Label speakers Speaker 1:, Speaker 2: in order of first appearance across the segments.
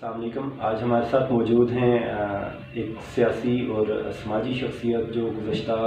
Speaker 1: السلام علیکم. آج ہمارے ساتھ موجود ہیں ایک سیاسی اور سماجی شخصیت جو گزشتہ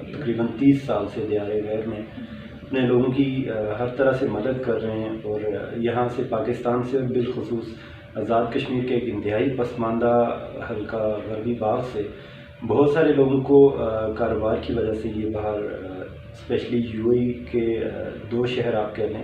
Speaker 1: تقریباً 30 سال سے دیار غیر میں اپنے لوگوں کی ہر طرح سے مدد کر رہے ہیں، اور یہاں سے پاکستان سے اور بالخصوص آزاد کشمیر کے ایک انتہائی پسماندہ حلقہ غربی باغ سے بہت سارے لوگوں کو کاروبار کی وجہ سے یہ باہر اسپیشلی یو اے کے 2 شہر آپ کہہ لیں،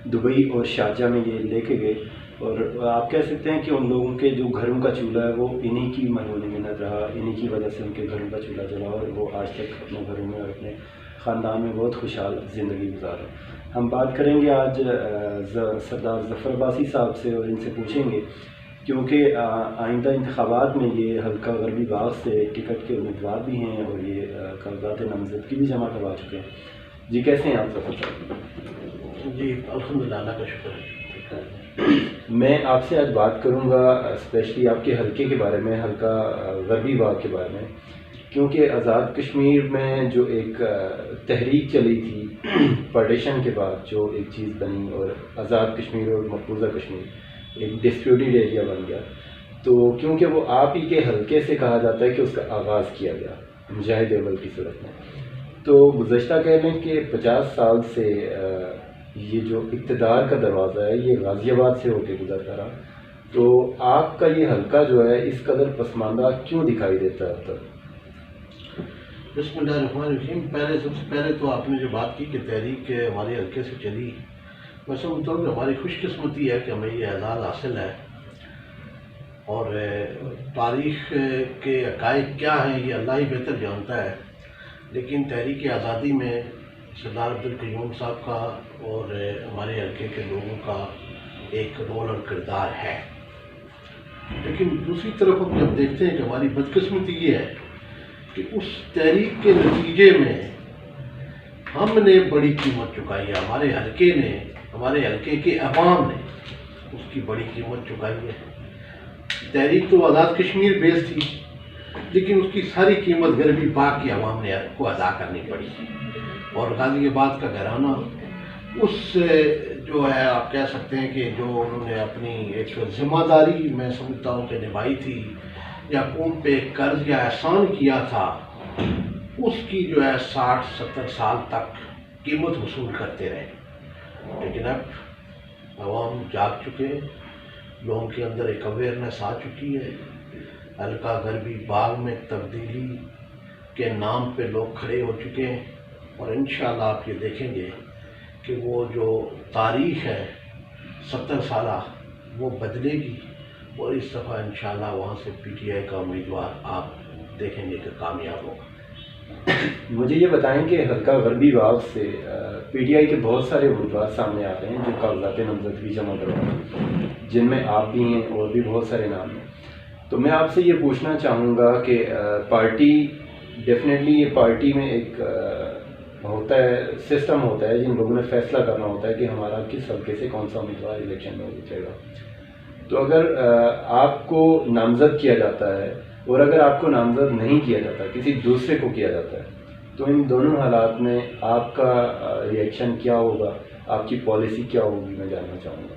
Speaker 1: دبئی اور شارجہ میں یہ لے کے گئے. اور آپ کہہ سکتے ہیں کہ ان لوگوں کے جو گھروں کا چولہا ہے وہ انہی کی مرہون منت رہا، انہی کی وجہ سے ان کے گھروں کا چولہا جلا اور وہ آج تک اپنے گھروں میں اور اپنے خاندان میں بہت خوشحال زندگی گزار رہے ہیں. ہم بات کریں گے آج سردار ظفر عباسی صاحب سے، اور ان سے پوچھیں گے کیونکہ آئندہ انتخابات میں یہ حلقہ غربی باغ سے ٹکٹ کے امیدوار بھی ہیں اور یہ کاغذات نامزدگی بھی جمع کروا چکے ہیں. جی کیسے ہیں آپ ظفر صاحب؟
Speaker 2: جی الحمدللہ، اللہ کا شکر ہے.
Speaker 1: میں آپ سے آج بات کروں گا اسپیشلی آپ کے حلقے کے بارے میں، حلقہ غربی باغ کے بارے میں، کیونکہ آزاد کشمیر میں جو ایک تحریک چلی تھی پارٹیشن کے بعد، جو ایک چیز بنی اور آزاد کشمیر اور مقبوضہ کشمیر ایک ڈسپیوٹیڈ ایریا بن گیا، تو کیونکہ وہ آپ ہی کے حلقے سے کہا جاتا ہے کہ اس کا آغاز کیا گیا مجاہد اول کی صورت میں. تو گزشتہ کہہ لیں کہ 50 سال سے یہ جو اقتدار کا دروازہ ہے یہ غازی آباد سے ہو کے گزرتا رہا، تو آپ کا یہ حلقہ جو ہے اس قدر پسماندہ کیوں دکھائی دیتا ہے اب تک؟
Speaker 2: بسم اللہ الرحمن الرحیم. سب سے پہلے تو آپ نے جو بات کی کہ تحریک ہمارے حلقے سے چلی، میں سمجھتا ہوں کہ ہماری خوش قسمتی ہے کہ ہمیں یہ اعزاز حاصل ہے، اور تاریخ کے حقائق کیا ہیں یہ اللہ ہی بہتر جانتا ہے، لیکن تحریک آزادی میں سردار عبدالقیوم صاحب کا اور ہمارے حلقے کے لوگوں کا ایک رول اور کردار ہے. لیکن دوسری طرف ہم جب دیکھتے ہیں کہ ہماری بدقسمتی یہ ہے کہ اس تحریک کے نتیجے میں ہم نے بڑی قیمت چکائی ہے، ہمارے حلقے نے، ہمارے حلقے کے عوام نے اس کی بڑی قیمت چکائی ہے. تحریک تو آزاد کشمیر بیس تھی، لیکن اس کی ساری قیمت غربی باغ کی عوام نے کو ادا کرنی پڑی، اور غازی آباد کا گھرانہ اس جو ہے آپ کہہ سکتے ہیں کہ جو انہوں نے اپنی ایک ذمہ داری میں سمجھتا ہوں کہ نبھائی تھی، یا قوم پہ قرض یا احسان کیا تھا، اس کی جو ہے 60-70 سال تک قیمت وصول کرتے رہے. لیکن اب عوام جاگ چکے ہیں، لوگوں کے اندر ایک اویئرنیس آ چکی ہے. حلقہ غربی باغ میں تبدیلی کے نام پہ لوگ کھڑے ہو چکے ہیں، اور انشاءاللہ آپ یہ دیکھیں گے کہ وہ جو تاریخ ہے 70 سالہ وہ بدلے گی، اور اس دفعہ انشاءاللہ وہاں سے پی ٹی آئی کا امیدوار آپ دیکھیں گے کہ کامیاب ہوگا.
Speaker 1: مجھے یہ بتائیں کہ حلقہ غربی باغ سے پی ٹی آئی کے بہت سارے امیدوار سامنے آ رہے ہیں جو کاغذات نامزدگی جمع کروا رہے ہیں، جن میں آپ بھی ہیں اور بھی بہت سارے نام ہیں. تو میں آپ سے یہ پوچھنا چاہوں گا کہ پارٹی ڈیفینیٹلی یہ پارٹی میں ایک ہوتا ہے، سسٹم ہوتا ہے، جن لوگوں نے فیصلہ کرنا ہوتا ہے کہ ہمارا کس حلقے سے کون سا امیدوار الیکشن میں جائے گا. تو اگر آپ کو نامزد کیا جاتا ہے اور اگر آپ کو نامزد نہیں کیا جاتا، کسی دوسرے کو کیا جاتا ہے، تو ان دونوں حالات میں آپ کا ریئیکشن کیا ہوگا، آپ کی پالیسی کیا ہوگی، میں جاننا چاہوں گا.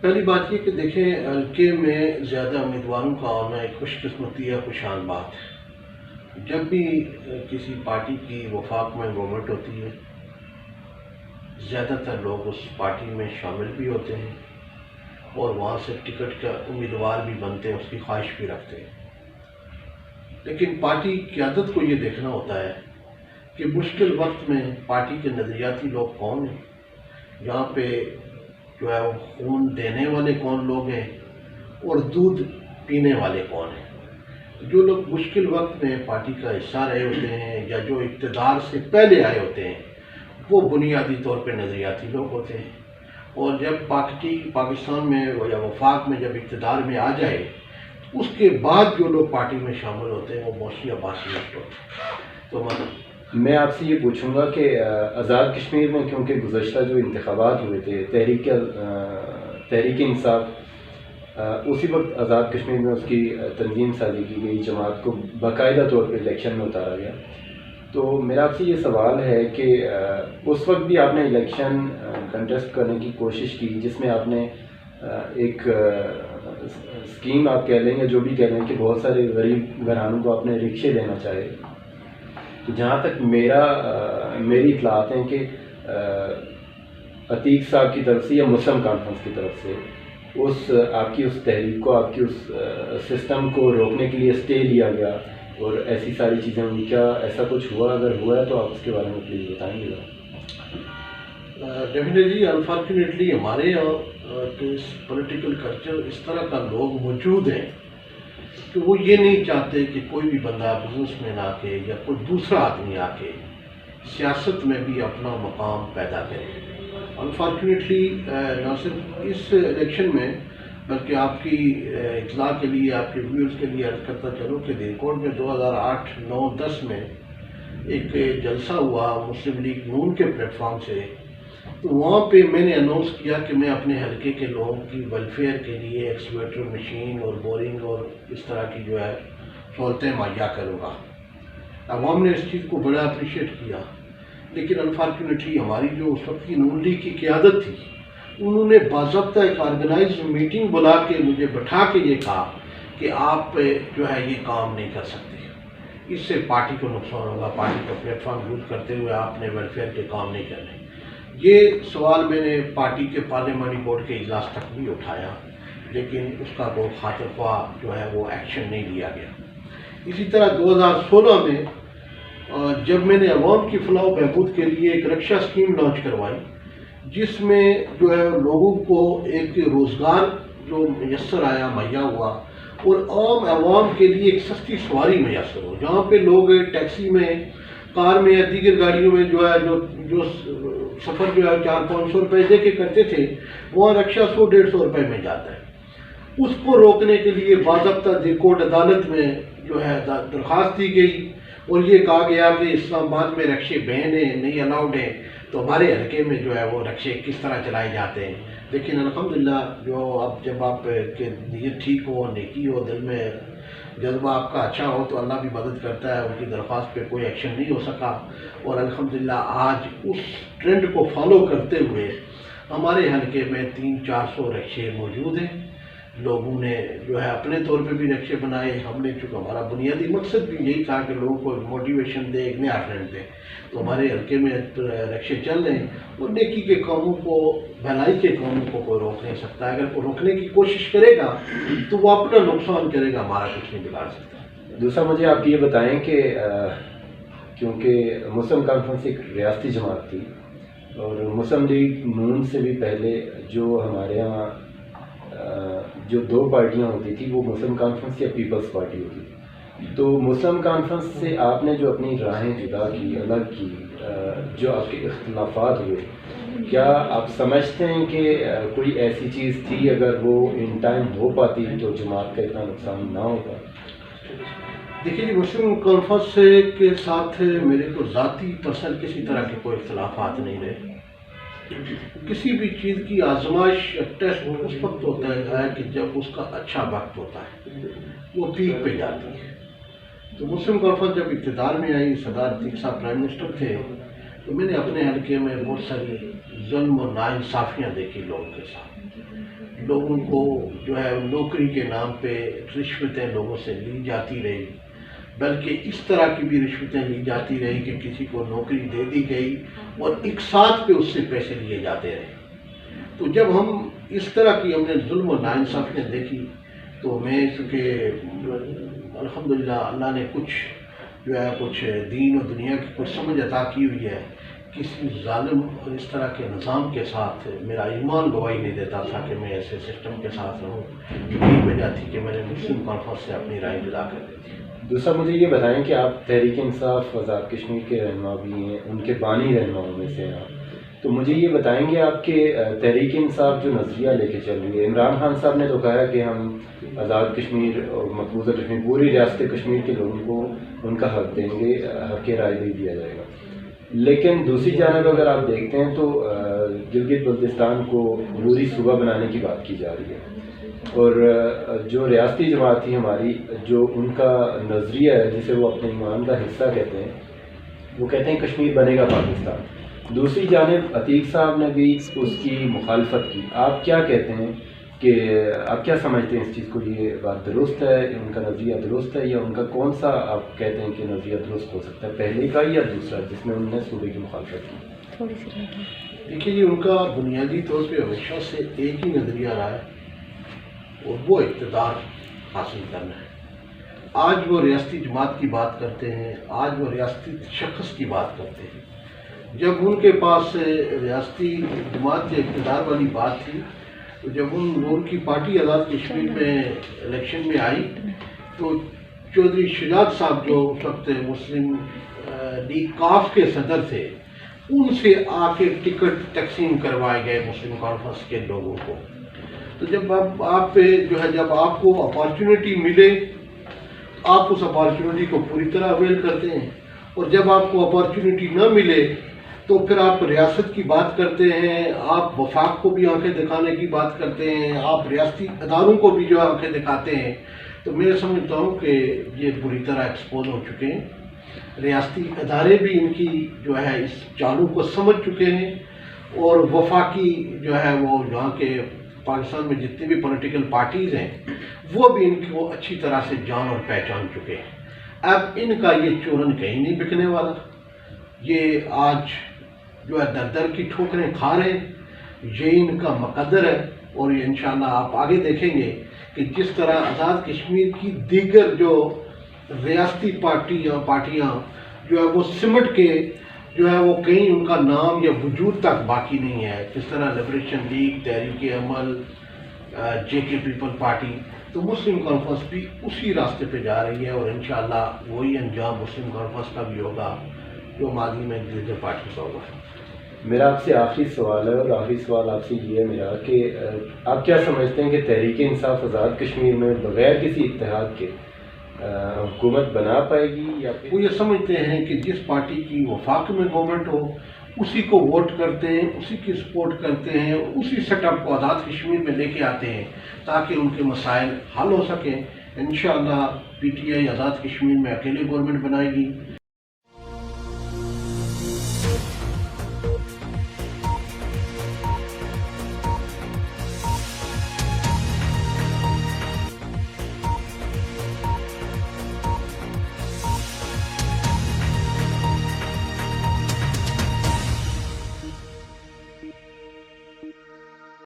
Speaker 2: پہلی بات یہ کہ دیکھیں، حلقے میں زیادہ امیدواروں کا ہونا ایک خوش قسمتی ہے، خوشحال بات ہے. جب بھی کسی پارٹی کی وفاق میں گورنمنٹ ہوتی ہے، زیادہ تر لوگ اس پارٹی میں شامل بھی ہوتے ہیں اور وہاں سے ٹکٹ کا امیدوار بھی بنتے ہیں، اس کی خواہش بھی رکھتے ہیں. لیکن پارٹی قیادت کو یہ دیکھنا ہوتا ہے کہ مشکل وقت میں پارٹی کے نظریاتی لوگ کون ہیں، یہاں پہ جو ہے وہ خون دینے والے کون لوگ ہیں اور دودھ پینے والے کون ہیں. جو لوگ مشکل وقت میں پارٹی کا حصہ رہے ہوتے ہیں یا جو اقتدار سے پہلے آئے ہوتے ہیں، وہ بنیادی طور پہ نظریاتی لوگ ہوتے ہیں. اور جب پاکستان میں یا وفاق میں جب اقتدار میں آ جائے، اس کے بعد جو لوگ پارٹی میں شامل ہوتے ہیں وہ موشی عباسی ہوتے ہیں. تو
Speaker 1: میں آپ سے یہ پوچھوں گا کہ آزاد کشمیر میں کیونکہ گزشتہ جو انتخابات ہوئے تھے، تحریک انصاف، اسی وقت آزاد کشمیر میں اس کی تنظیم سازی کی گئی، جماعت کو باقاعدہ طور پہ الیکشن میں اتارا گیا. تو میرا آپ سے یہ سوال ہے کہ اس وقت بھی آپ نے الیکشن کنٹیسٹ کرنے کی کوشش کی، جس میں آپ نے ایک اسکیم آپ کہہ لیں یا جو بھی کہہ لیں کہ بہت سارے غریب گھرانوں کو اپنے رکشے دینا چاہے. تو جہاں تک میری اطلاعات ہیں کہ عتیق صاحب کی طرف سے یا مسلم کانفرنس کی طرف سے آپ کی اس تحریک کو، آپ کی اس سسٹم کو روکنے کے لیے اسٹے لیا گیا اور ایسی ساری چیزیں ہوئی. کیا ایسا کچھ ہوا؟ اگر ہوا ہے تو آپ اس کے بارے میں پلیز بتائیں گے.
Speaker 2: ڈیفینیٹلی انفارچونیٹلی ہمارے یہاں اس پولیٹیکل کلچر اس طرح کا لوگ موجود ہیں کہ وہ یہ نہیں چاہتے کہ کوئی بھی بندہ بزنس مین آ کے یا کوئی دوسرا آدمی آ کے سیاست میں بھی اپنا مقام پیدا کرے. انفارچونیٹلی نہ صرف اس الیکشن میں بلکہ آپ کی اطلاع کے لیے، آپ کے ویورز کے لیے عرض کرتا چلوں کہ دیرکوٹ میں 2008، 9، 10 میں ایک جلسہ ہوا مسلم لیگ نون کے پلیٹ فارم سے. تو وہاں پہ میں نے اناؤنس کیا کہ میں اپنے حلقے کے لوگوں کی ویلفیئر کے لیے ایکسکیویٹر مشین اور بورنگ اور اس طرح کی جو ہے سہولتیں مہیا کروں گا. عوام نے اس چیز کو بڑا اپریشیٹ کیا، لیکن انفارچونیٹلی ہماری جو اس وقت کی نون لیگ کی قیادت تھی انہوں نے باضابطہ ایک آرگنائز میٹنگ بلا کے مجھے بٹھا کے یہ کہا کہ آپ جو ہے یہ کام نہیں کر سکتے، اس سے پارٹی کو نقصان ہوگا، پارٹی کا پلیٹ فارم یوز کرتے ہوئے آپ نے ویلفیئر کے کام نہیں کرنے. یہ سوال میں نے پارٹی کے پارلیمانی بورڈ کے اجلاس تک بھی اٹھایا، لیکن اس کا کوئی خاطر خواہ جو ہے وہ ایکشن نہیں لیا گیا. اسی طرح 2016 میں جب میں نے عوام کی فلاح و بہبود کے لیے ایک رکشا اسکیم لانچ کروائی، جس میں جو ہے لوگوں کو ایک روزگار جو میسر آیا، مہیا ہوا، اور عام عوام کے لیے ایک سستی سواری میسر ہو. جہاں پہ لوگ ٹیکسی میں، کار میں یا دیگر گاڑیوں میں جو ہے جو سفر جو ہے 400-500 روپے دے کے کرتے تھے، وہاں رکشا 100-150 روپے میں جاتا ہے. اس کو روکنے کے لیے باضابطہ دیرکوٹ عدالت میں جو ہے درخواست دی گئی اور یہ کہا گیا کہ اسلام آباد میں رکشے بین ہیں، نہیں الاؤڈ ہیں. تو ہمارے حلقے میں جو ہے وہ رکشے کس طرح چلائے جاتے ہیں. لیکن الحمدللہ جو اب جب آپ کے نیت ٹھیک ہو، نیکی ہو، دل میں جذبہ آپ کا اچھا ہو تو اللہ بھی مدد کرتا ہے. ان کی درخواست پہ کوئی ایکشن نہیں ہو سکا، اور الحمدللہ آج اس ٹرینڈ کو فالو کرتے ہوئے ہمارے حلقے میں 300-400 رکشے موجود ہیں. لوگوں نے جو ہے اپنے طور پہ بھی رکشے بنائے. ہم نے چونکہ ہمارا بنیادی مقصد بھی یہی تھا کہ لوگوں کو موٹیویشن دے، ایک نیا ٹرینڈ دے، تو ہمارے حلقے میں رکشے چل رہے ہیں. اور نیکی کے کاموں کو، بھلائی کے کاموں کو کوئی روک نہیں سکتا. اگر کوئی روکنے کی کوشش کرے گا تو وہ اپنا نقصان کرے گا، ہمارا کچھ نہیں بگاڑ سکتا.
Speaker 1: دوسرا مجھے آپ یہ بتائیں کہ کیونکہ مسلم کانفرنس ایک ریاستی جماعت تھی اور مسلم لیگ نون سے بھی پہلے جو ہمارے یہاں جو 2 پارٹیاں ہوتی تھیں وہ مسلم کانفرنس یا پیپلز پارٹی ہوتی تھی. تو مسلم کانفرنس سے آپ نے جو اپنی راہیں جدا کی، الگ کی، جو آپ کے اختلافات ہوئے، کیا آپ سمجھتے ہیں کہ کوئی ایسی چیز تھی اگر وہ ان ٹائم ہو پاتی تو جماعت کا اتنا نقصان نہ ہوتا؟
Speaker 2: دیکھیے جی، مسلم کانفرنس کے ساتھ میرے کو ذاتی پرسنل کسی طرح کے کوئی اختلافات نہیں رہے. کسی بھی چیز کی آزمائش، ٹیسٹ اس وقت ہوتا ہے کہ جب اس کا اچھا وقت ہوتا ہے، وہ پیک پہ جاتی ہے. تو مسلم کانفرنس جب اقتدار میں آئی، سردار عتیق صاحب پرائم منسٹر تھے، تو میں نے اپنے حلقے میں بہت ساری ظلم اور ناانصافیاں دیکھی لوگوں کے ساتھ. لوگوں کو جو ہے نوکری کے نام پہ رشوتیں لوگوں سے لی جاتی رہی، بلکہ اس طرح کی بھی رشوتیں لی جاتی رہی کہ کسی کو نوکری دے دی گئی اور ایک ساتھ پہ اس سے پیسے لیے جاتے رہے. تو جب ہم اس طرح کی ہم نے ظلم و ناانصافیاں دیکھی تو میں چونکہ الحمدللہ اللہ نے کچھ دین و دنیا کی کچھ سمجھ عطا کی ہوئی ہے، کسی ظالم اور اس طرح کے نظام کے ساتھ میرا ایمان گواہی نہیں دیتا تھا کہ میں ایسے سسٹم کے ساتھ رہوں. یہی وجہ تھی کہ میں نے مسلم کانفرنس سے اپنی رائے جدا کر دی تھی.
Speaker 1: دوسرا مجھے یہ بتائیں کہ آپ تحریک انصاف آزاد کشمیر کے رہنما بھی ہیں، ان کے بانی رہنماؤں میں سے ہیں. تو مجھے یہ بتائیں گے آپ کے تحریک انصاف جو نظریہ لے کے چل رہی ہے، عمران خان صاحب نے تو کہا کہ ہم آزاد کشمیر اور مقبوضہ کشمیر پوری ریاست کشمیر کے لوگوں کو ان کا حق دیں گے، حق رائے دے دیا جائے گا. لیکن دوسری جانب اگر آپ دیکھتے ہیں تو گلگت بلتستان کو عبوری صوبہ بنانے کی بات کی جا رہی ہے، اور جو ریاستی جماعت تھی ہماری، جو ان کا نظریہ ہے جسے وہ اپنے ایمان کا حصہ کہتے ہیں، وہ کہتے ہیں کشمیر بنے گا پاکستان. دوسری جانب عتیق صاحب نے بھی اس کی مخالفت کی. آپ کیا کہتے ہیں کہ آپ کیا سمجھتے ہیں اس چیز کو، یہ بات درست ہے، ان کا نظریہ درست ہے، یا ان کا کون سا آپ کہتے ہیں کہ نظریہ درست ہو سکتا ہے، پہلے کا یا دوسرا جس میں انہوں نے صوبے کی مخالفت کی؟
Speaker 3: تھوڑی سی
Speaker 2: دیکھیے جی، ان کا بنیادی طور پہ ہمیشہ سے ایک ہی نظریہ رہا ہے اور وہ اقتدار حاصل کرنا ہے۔ آج وہ ریاستی جماعت کی بات کرتے ہیں، آج وہ ریاستی شخص کی بات کرتے ہیں۔ جب ان کے پاس ریاستی جماعت کے اقتدار والی بات تھی، تو جب ان کی پارٹی آزاد کشمیر میں الیکشن میں آئی تو چودھری شجاعت صاحب جو اس وقت مسلم لیگ کاف کے صدر تھے، ان سے آ کے ٹکٹ تقسیم کروائے گئے مسلم کانفرنس کے لوگوں کو۔ تو جب آپ پہ جو ہے، جب آپ کو اپارچونیٹی ملے، آپ اس اپارچونیٹی کو پوری طرح اویل کرتے ہیں، اور جب آپ کو اپارچونیٹی نہ ملے تو پھر آپ ریاست کی بات کرتے ہیں، آپ وفاق کو بھی آنکھیں دکھانے کی بات کرتے ہیں، آپ ریاستی اداروں کو بھی جو آنکھیں دکھاتے ہیں۔ تو میں سمجھتا ہوں کہ یہ بری طرح ایکسپوز ہو چکے ہیں، ریاستی ادارے بھی ان کی جو ہے اس چالوں کو سمجھ چکے ہیں، اور وفاقی جو ہے وہ یہاں کے پاکستان میں جتنی بھی پولیٹیکل پارٹیز ہیں وہ بھی ان کو اچھی طرح سے جان اور پہچان چکے ہیں۔ اب ان کا یہ چورن کہیں نہیں بکنے والا، یہ آج جو ہے در در کی ٹھوکریں کھا رہے ہیں، یہ ان کا مقدر ہے۔ اور یہ انشاءاللہ آپ آگے دیکھیں گے کہ جس طرح آزاد کشمیر کی دیگر جو ریاستی پارٹیاں جو ہے وہ سمٹ کے جو ہے وہ کہیں ان کا نام یا وجود تک باقی نہیں ہے، جس طرح لبریشن لیگ، تحریک عمل، جے کے پیپل پارٹی، تو مسلم کانفرنس بھی اسی راستے پہ جا رہی ہے، اور انشاءاللہ وہی انجام مسلم کانفرنس کا بھی ہوگا جو ماضی میں دیگر پارٹی کا ہوگا۔
Speaker 1: میرا آپ سے آخری سوال ہے، اور آخری سوال آپ سے یہ ہے میرا کہ آپ کیا سمجھتے ہیں کہ تحریک انصاف آزاد کشمیر میں بغیر کسی اتحاد کے حکومت بنا پائے گی، یا پھر
Speaker 2: وہ یہ سمجھتے ہیں کہ جس پارٹی کی وفاق میں گورنمنٹ ہو اسی کو ووٹ کرتے ہیں، اسی کی سپورٹ کرتے ہیں، اسی سیٹ اپ کو آزاد کشمیر میں لے کے آتے ہیں تاکہ ان کے مسائل حل ہو سکیں۔ انشاءاللہ P T I Azad Kashmir میں اکیلے گورنمنٹ بنائے گی،